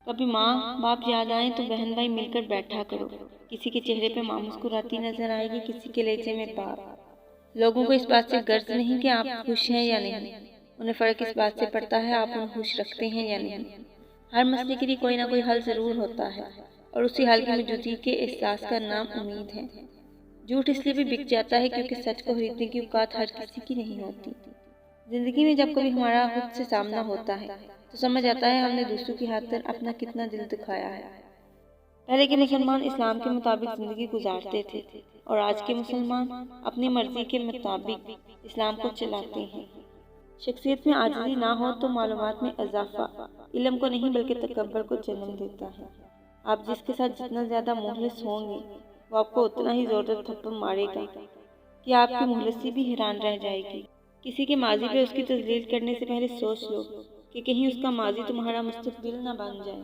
کبھی ماں باپ یاد آئیں تو بہن بھائی مل کر بیٹھا کرو۔ کسی کے چہرے پہ ماں مسکراتی نظر آئے گی، کسی کے لہجے میں باپ۔ لوگوں کو اس بات سے غرض نہیں کہ آپ خوش ہیں یا نہیں، انہیں فرق اس بات سے پڑتا ہے آپ انہیں خوش رکھتے ہیں یا نہیں۔ ہر مسئلے کے لیے کوئی نہ کوئی حل ضرور ہوتا ہے، اور اسی حل کی موجودگی کے احساس کا نام امید ہے۔ جھوٹ اس لیے بھی بک جاتا ہے کیونکہ سچ کو خریدنے کی اوقات ہر کسی کی نہیں ہوتی۔ زندگی میں جب کبھی ہمارا خود سے سامنا ہوتا ہے تو سمجھ آتا ہے ہم نے دوسروں کی خاطر اپنا کتنا دل دکھایا ہے۔ پہلے کے مسلمان اسلام کے مطابق زندگی گزارتے تھے، اور آج کے مسلمان اپنی مرضی کے مطابق اسلام کو چلاتے ہیں۔ شخصیت میں عاجزی نہ ہو تو معلومات میں اضافہ علم کو نہیں بلکہ تکبر کو جنم دیتا ہے۔ آپ جس کے ساتھ جتنا زیادہ مخلص ہوں گے وہ آپ کو اتنا ہی زوردار تھپڑ مارے گا کہ آپ کی مخلصی بھی حیران رہ جائے گی۔ کسی کے ماضی پہ اس کی تذلیل کرنے سے پہلے سوچ لو کہ کہیں اس کا ماضی تمہارا مستقبل نہ بن جائے۔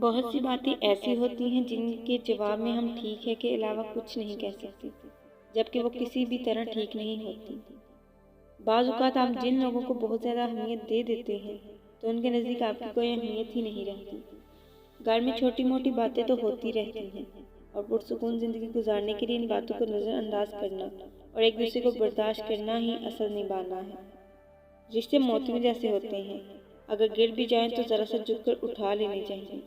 بہت سی باتیں ایسی ہوتی ہیں جن کے جواب میں ہم ٹھیک ہے کے علاوہ کچھ نہیں کہہ سکتے، جبکہ وہ کسی بھی طرح ٹھیک نہیں ہوتی۔ بعض اوقات آپ جن لوگوں کو بہت زیادہ اہمیت دے دیتے ہیں تو ان کے نزدیک آپ کی کوئی اہمیت ہی نہیں رہتی۔ گھر میں چھوٹی موٹی باتیں تو ہوتی رہتی ہیں، اور پرسکون زندگی گزارنے کے لیے ان باتوں کو نظر انداز کرنا اور ایک دوسرے کو برداشت کرنا ہی اصل نبھانا ہے۔ رشتے موتیوں جیسے ہوتے ہیں، اگر گر بھی جائیں تو ذرا سا جھک کر اٹھا لینے چاہیے۔